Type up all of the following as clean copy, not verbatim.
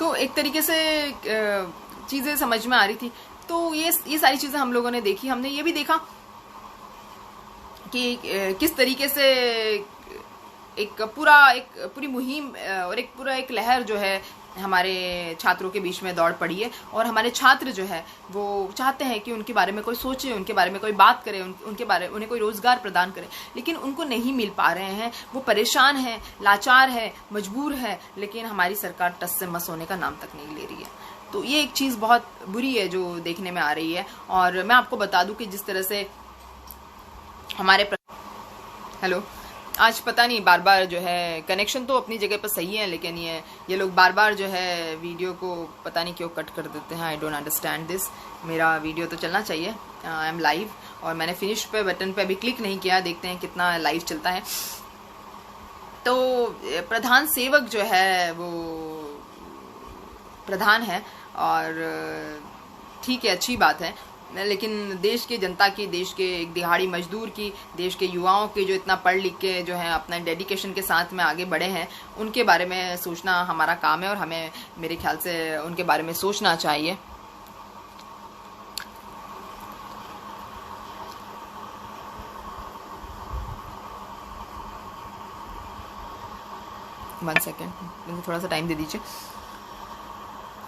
तो एक तरीके से चीज़ें समझ में आ रही थी। तो ये सारी चीज़ें हम लोगों ने देखी। हमने ये भी देखा कि किस तरीके से एक पूरी मुहिम और एक लहर जो है हमारे छात्रों के बीच में दौड़ पड़ी है, और हमारे छात्र जो है वो चाहते हैं कि उनके बारे में कोई सोचे, उनके बारे में कोई बात करे, उन्हें कोई रोजगार प्रदान करे, लेकिन उनको नहीं मिल पा रहे हैं। वो परेशान है, लाचार है, मजबूर है, लेकिन हमारी सरकार टस से मस होने का नाम तक नहीं ले रही है। तो ये एक चीज़ बहुत बुरी है जो देखने में आ रही है। और मैं आपको बता दूं कि जिस तरह से हमारे हेलो, आज पता नहीं बार बार जो है कनेक्शन तो अपनी जगह पर सही है, लेकिन ये लोग बार बार जो है वीडियो को पता नहीं क्यों कट कर देते हैं। I don't understand this. मेरा वीडियो तो चलना चाहिए, आई एम लाइव, और मैंने फिनिश पे बटन पे अभी क्लिक नहीं किया। देखते हैं कितना लाइव चलता है। तो प्रधान सेवक जो है वो प्रधान है, और ठीक है, अच्छी बात है, लेकिन देश की जनता की, देश के एक दिहाड़ी मजदूर की, देश के युवाओं की जो इतना पढ़ लिख के जो है अपना डेडिकेशन के साथ में आगे बढ़े हैं, उनके बारे में सोचना हमारा काम है, और हमें मेरे ख्याल से उनके बारे में सोचना चाहिए। वन सेकेंड, मुझे थोड़ा सा टाइम दे दीजिए।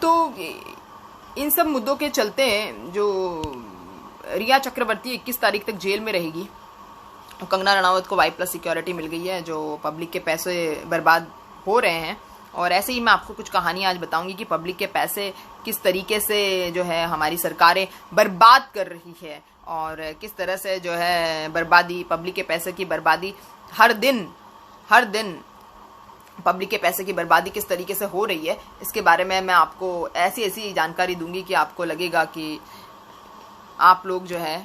तो इन सब मुद्दों के चलते जो रिया चक्रवर्ती 21 तारीख तक जेल में रहेगी, कंगना रनावत को Y+ सिक्योरिटी मिल गई है, जो पब्लिक के पैसे बर्बाद हो रहे हैं। और ऐसे ही मैं आपको कुछ कहानियां आज बताऊंगी कि पब्लिक के पैसे किस तरीके से जो है हमारी सरकारें बर्बाद कर रही है, और किस तरह से जो है बर्बादी, पब्लिक के पैसे की बर्बादी हर दिन पब्लिक के पैसे की बर्बादी किस तरीके से हो रही है, इसके बारे में मैं आपको ऐसी जानकारी दूंगी कि आपको लगेगा कि आप लोग जो है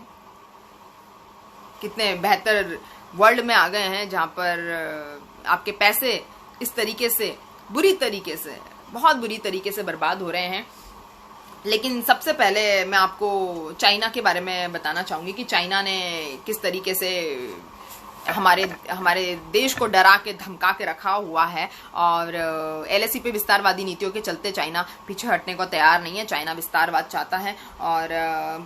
कितने बेहतर वर्ल्ड में आ गए हैं, जहाँ पर आपके पैसे इस तरीके से बहुत बुरी तरीके से बर्बाद हो रहे हैं। लेकिन सबसे पहले मैं आपको चाइना के बारे में बताना चाहूँगी कि चाइना ने किस तरीके से हमारे देश को डरा के धमका के रखा हुआ है, और LAC पे विस्तारवादी नीतियों के चलते चाइना पीछे हटने को तैयार नहीं है। चाइना विस्तारवाद चाहता है, और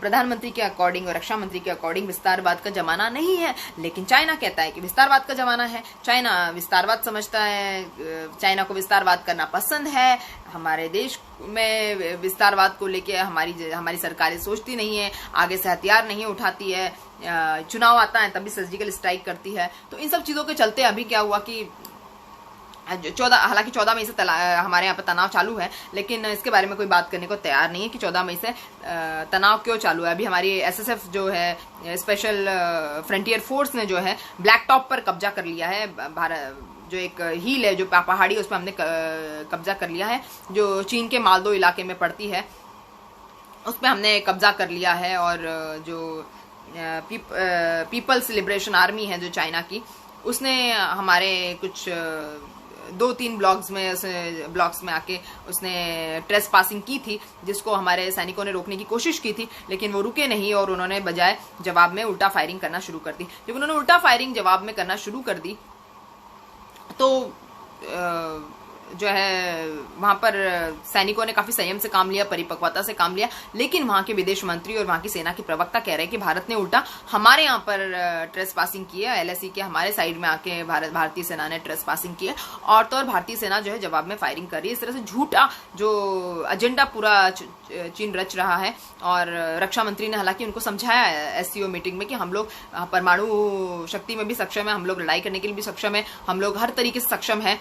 प्रधानमंत्री के अकॉर्डिंग और रक्षा मंत्री के अकॉर्डिंग विस्तारवाद का जमाना नहीं है, लेकिन चाइना कहता है कि विस्तारवाद का जमाना है। चाइना विस्तारवाद समझता है, चाइना को विस्तारवाद करना पसंद है। हमारे देश में विस्तारवाद को लेके हमारी सरकारें सोचती नहीं है, आगे से हथियार नहीं उठाती है, चुनाव आता है तभी सर्जिकल स्ट्राइक करती है। तो इन सब चीजों के चलते अभी क्या हुआ कि हालांकि 14 मई से हमारे यहाँ पर तनाव चालू है, लेकिन इसके बारे में कोई बात करने को तैयार नहीं है कि 14 मई से तनाव क्यों चालू है। अभी हमारी SSF जो है, स्पेशल फ्रंटियर फोर्स ने जो है ब्लैक टॉप पर कब्जा कर लिया है। जो एक हील है, जो पहाड़ी, उस पर हमने कब्जा कर लिया है, जो चीन के मालदो इलाके में पड़ती है, उस पर हमने कब्जा कर लिया है। और जो पीपल्स लिबरेशन आर्मी है जो चाइना की, उसने हमारे कुछ 2-3 ब्लॉक्स में आके उसने ट्रेस पासिंग की थी, जिसको हमारे सैनिकों ने रोकने की कोशिश की थी, लेकिन वो रुके नहीं, और उन्होंने बजाय जवाब में उल्टा फायरिंग करना शुरू कर दी। जब उन्होंने उल्टा फायरिंग जवाब में करना शुरू कर दी, तो जो है वहां पर सैनिकों ने काफी संयम से काम लिया, परिपक्वता से काम लिया, लेकिन वहां के विदेश मंत्री और वहां की सेना के प्रवक्ता कह रहे हैं कि भारत ने उल्टा हमारे यहाँ पर ट्रेस पासिंग की है। LAC के हमारे साइड में आके भारतीय सेना ने ट्रेस पासिंग की है, और तो और भारतीय सेना जो है जवाब में फायरिंग कर रही है। इस तरह से झूठा जो एजेंडा पूरा चीन रच रहा है। और रक्षा मंत्री ने हालांकि उनको समझाया SCO मीटिंग में कि हम लोग परमाणु शक्ति में भी सक्षम है, हम लोग लड़ाई करने के लिए भी सक्षम है, हम लोग हर तरीके से सक्षम है।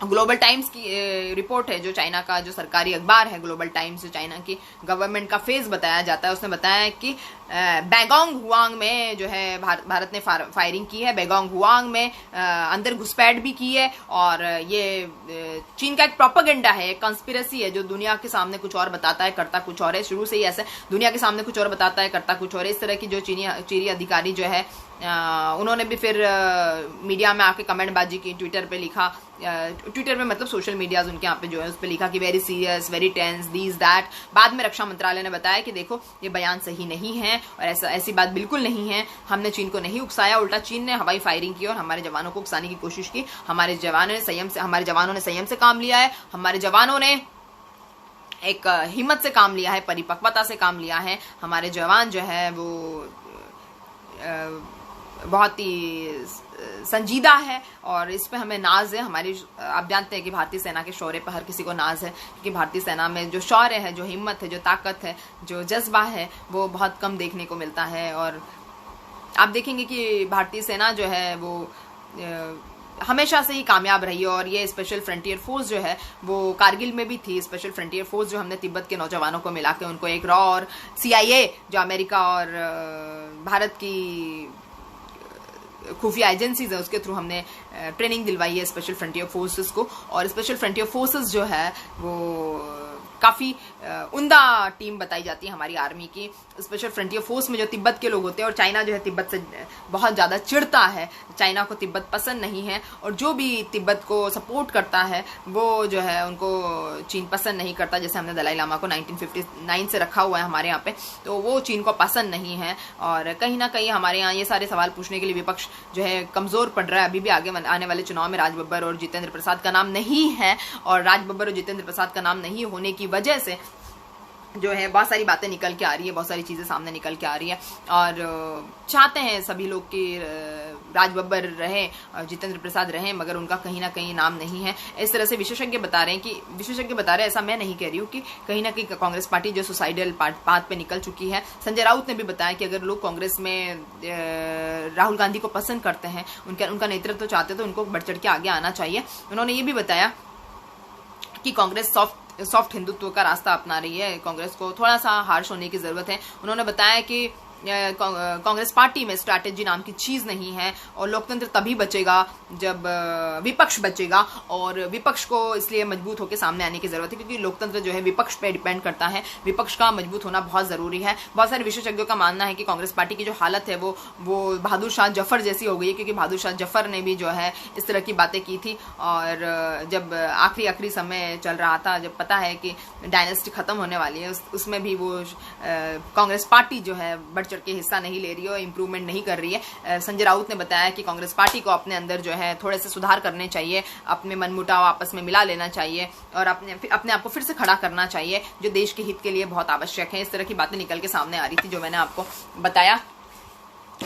ग्लोबल टाइम्स की रिपोर्ट है, जो चाइना का जो सरकारी अखबार है ग्लोबल टाइम्स, जो चाइना की गवर्नमेंट का फेस बताया जाता है, उसने बताया कि बेगोंग हुआंग में जो है भारत ने फायरिंग की है, बेगोंग हुआंग में अंदर घुसपैठ भी की है। और ये चीन का एक प्रोपेगेंडा है, एक कंस्पिरेसी है, जो दुनिया के सामने कुछ और बताता है, करता कुछ और है। शुरू से ही ऐसा, दुनिया के सामने कुछ और बताता है, करता कुछ और है। इस तरह की जो चीनी अधिकारी जो है, उन्होंने भी फिर मीडिया में आके कमेंटबाजी की, ट्विटर पे लिखा, ट्विटर में मतलब सोशल मीडिया उनके यहाँ पे जो है उस पर लिखा कि very serious, very tense, these that. बाद में रक्षा मंत्रालय ने बताया कि देखो ये बयान सही नहीं है, है और ऐसी बात बिल्कुल नहीं है। हमने चीन को नहीं उकसाया, उल्टा चीन ने हवाई फायरिंग की और हमारे जवानों को उकसाने की कोशिश की। हमारे जवानों ने संयम से काम लिया है, हमारे जवानों ने एक हिम्मत से काम लिया है, परिपक्वता से काम लिया है। हमारे जवान जो है वो बहुत ही संजीदा है और इस पे हमें नाज है। आप जानते हैं कि भारतीय सेना के शौर्य पर हर किसी को नाज है, क्योंकि भारतीय सेना में जो शौर्य है, जो हिम्मत है, जो ताकत है, जो जज्बा है, वो बहुत कम देखने को मिलता है। और आप देखेंगे कि भारतीय सेना जो है वो हमेशा से ही कामयाब रही है। और ये स्पेशल फ्रंटियर फोर्स जो है वो कारगिल में भी थी। स्पेशल फ्रंटियर फोर्स जो हमने तिब्बत के नौजवानों को मिला के उनको एक रॉ और CIA जो अमेरिका और भारत की खुफिया एजेंसीज है उसके थ्रू हमने ट्रेनिंग दिलवाई है स्पेशल फ्रंटियर फोर्सेस को। और स्पेशल फ्रंटियर फोर्सेस जो है वो काफ़ी उम्दा टीम बताई जाती है हमारी आर्मी की। स्पेशल फ्रंटियर फोर्स में जो तिब्बत के लोग होते हैं, और चाइना जो है तिब्बत से बहुत ज़्यादा चिढ़ता है, चाइना को तिब्बत पसंद नहीं है, और जो भी तिब्बत को सपोर्ट करता है वो जो है उनको चीन पसंद नहीं करता। जैसे हमने दलाई लामा को 1959 से रखा हुआ है हमारे यहाँ पे, तो वो चीन को पसंद नहीं है। और कहीं ना कहीं हमारे यहाँ ये सारे सवाल पूछने के लिए विपक्ष जो है कमज़ोर पड़ रहा है। अभी भी आगे आने वाले चुनाव में राज बब्बर और जितेंद्र प्रसाद का नाम नहीं है, और राज बब्बर और जितेंद्र प्रसाद का नाम नहीं होने की वजह से जो है बहुत सारी बातें निकल के आ रही है, बहुत सारी चीज़ें सामने निकल के आ रही है। और चाहते हैं सभी लोग कि राज बब्बर रहे और जितेंद्र प्रसाद रहे, मगर उनका कहीं ना कहीं नाम नहीं है। इस तरह से विशेषज्ञ बता रहे हैं, ऐसा मैं नहीं कह रही हूँ, कि कहीं ना कहीं कांग्रेस पार्टी जो सुसाइडल पाथ पे निकल चुकी है। संजय राउत ने भी बताया कि अगर लोग कांग्रेस में राहुल गांधी को पसंद करते हैं, उनका नेतृत्व चाहते तो उनको बढ़ चढ़ के आगे आना चाहिए। उन्होंने ये भी बताया कि कांग्रेस सॉफ्ट हिंदुत्व का रास्ता अपना रही है, कांग्रेस को थोड़ा सा हार्श होने की जरूरत है। उन्होंने बताया कि कांग्रेस पार्टी में स्ट्रैटेजी नाम की चीज नहीं है, और लोकतंत्र तभी बचेगा जब विपक्ष बचेगा, और विपक्ष को इसलिए मजबूत होकर सामने आने की जरूरत है, क्योंकि लोकतंत्र जो है विपक्ष पे डिपेंड करता है। विपक्ष का मजबूत होना बहुत जरूरी है। बहुत सारे विशेषज्ञों का मानना है कि कांग्रेस पार्टी की जो हालत है वो बहादुर शाह जफर जैसी हो गई है, क्योंकि बहादुर शाह जफर ने भी जो है इस तरह की बातें की थी। और जब आखिरी समय चल रहा था, जब पता है कि डायनेस्टी खत्म होने वाली है, उसमें भी वो कांग्रेस पार्टी जो है चढ़ के हिस्सा नहीं ले रही है और इंप्रूवमेंट नहीं कर रही है। संजय राउत ने बताया कि कांग्रेस पार्टी को अपने अंदर जो है थोड़े से सुधार करने चाहिए, अपने मनमुटाव आपस में मिला लेना चाहिए, और अपने आप को फिर से खड़ा करना चाहिए, जो देश के हित के लिए बहुत आवश्यक है। इस तरह की बातें निकल के सामने आ रही थी जो मैंने आपको बताया।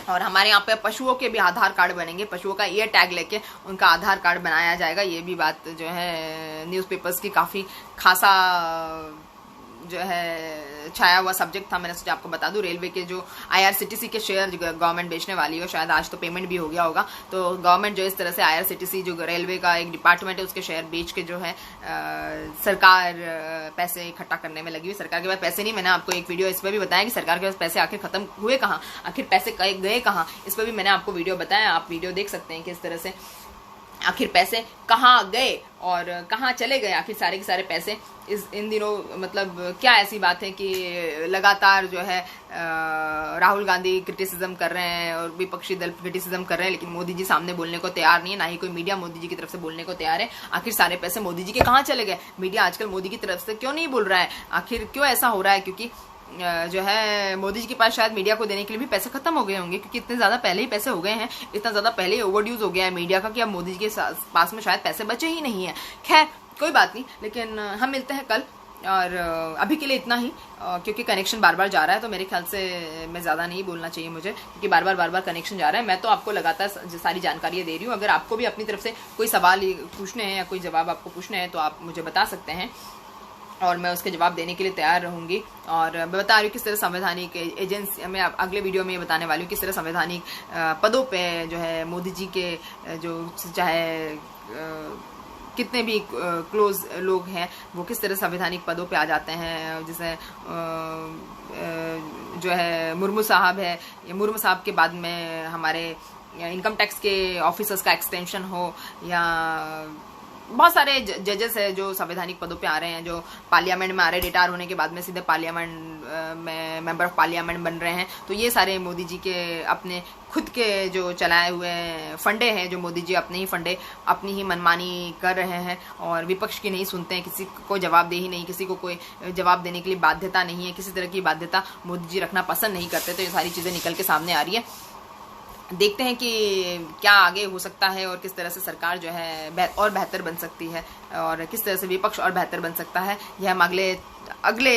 और हमारे यहाँ पे पशुओं के भी आधार कार्ड बनेंगे, पशुओं का ईयर टैग लेके उनका आधार कार्ड बनाया जाएगा। ये भी बात जो है न्यूज़पेपर्स की काफ़ी खासा जो है छाया हुआ सब्जेक्ट था। मैंने सोचा आपको बता दूं, रेलवे के जो IRCTC के शेयर गवर्नमेंट बेचने वाली हो, शायद आज तो पेमेंट भी हो गया होगा। तो गवर्नमेंट जो इस तरह से IRCTC जो रेलवे का एक डिपार्टमेंट है उसके शेयर बेच के जो है सरकार पैसे इकट्ठा करने में लगी हुई। सरकार के पास पैसे नहीं, मैंने आपको एक वीडियो इस पर भी बताया कि सरकार के पास पैसे आखिर खत्म हुए कहाँ, आखिर पैसे गए कहाँ, इस पर भी मैंने आपको वीडियो बताया। आप वीडियो देख सकते हैं कि इस तरह से आखिर पैसे कहाँ गए और कहाँ चले गए आखिर सारे के सारे पैसे। इन दिनों मतलब क्या ऐसी बात है कि लगातार जो है राहुल गांधी क्रिटिसिज्म कर रहे हैं और विपक्षी दल क्रिटिसिज्म कर रहे हैं, लेकिन मोदी जी सामने बोलने को तैयार नहीं है, ना ही कोई मीडिया मोदी जी की तरफ से बोलने को तैयार है। आखिर सारे पैसे मोदी जी के कहाँ चले गए? मीडिया आजकल मोदी की तरफ से क्यों नहीं बोल रहा है? आखिर क्यों ऐसा हो रहा है? क्योंकि जो है मोदी जी के पास शायद मीडिया को देने के लिए भी पैसे खत्म हो गए होंगे, क्योंकि इतने ज़्यादा पहले ही पैसे हो गए हैं, इतना ज़्यादा पहले ही ओवरड्यूज हो गया है मीडिया का कि अब मोदी जी के पास में शायद पैसे बचे ही नहीं है। खैर कोई बात नहीं, लेकिन हम मिलते हैं कल, और अभी के लिए इतना ही, क्योंकि कनेक्शन बार बार जा रहा है, तो मेरे ख्याल से मैं ज़्यादा नहीं बोलना चाहिए मुझे, क्योंकि बार बार कनेक्शन जा रहा है। मैं तो आपको लगातार सारी जानकारियाँ दे रही हूँ। अगर आपको भी अपनी तरफ से कोई सवाल पूछने हैं या कोई जवाब आपको पूछने हैं तो आप मुझे बता सकते हैं, और मैं उसके जवाब देने के लिए तैयार रहूंगी। और मैं बता रही हूँ किस तरह संवैधानिक एजेंसी, मैं अगले वीडियो में ये बताने वाली हूँ किस तरह संवैधानिक पदों पे जो है मोदी जी के जो चाहे कितने भी क्लोज लोग हैं वो किस तरह संवैधानिक पदों पे आ जाते हैं। जैसे जो है मुर्मू साहब है, ये मुर्मू साहब के बाद में हमारे इनकम टैक्स के ऑफिसर्स का एक्सटेंशन हो, या बहुत सारे जजेस है जो संवैधानिक पदों पे आ रहे हैं, जो पार्लियामेंट में आ रहे हैं, रिटायर होने के बाद में सीधे पार्लियामेंट में मेंबर ऑफ पार्लियामेंट बन रहे हैं। तो ये सारे मोदी जी के अपने खुद के जो चलाए हुए फंडे हैं, जो मोदी जी अपने ही फंडे अपनी ही मनमानी कर रहे हैं और विपक्ष की नहीं सुनते हैं, किसी को जवाबदेही नहीं, किसी को कोई जवाब देने के लिए बाध्यता नहीं है, किसी तरह की बाध्यता मोदी जी रखना पसंद नहीं करते। तो ये सारी चीज़ें निकल के सामने आ रही है। देखते हैं कि क्या आगे हो सकता है और किस तरह से सरकार जो है और बेहतर बन सकती है और किस तरह से विपक्ष और बेहतर बन सकता है। यह हम अगले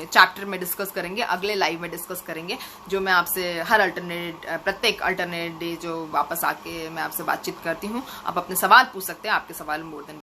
चैप्टर में डिस्कस करेंगे, अगले लाइव में डिस्कस करेंगे, जो मैं आपसे प्रत्येक अल्टरनेट डे जो वापस आके मैं आपसे बातचीत करती हूँ। आप अपने सवाल पूछ सकते हैं, आपके सवाल मोर देन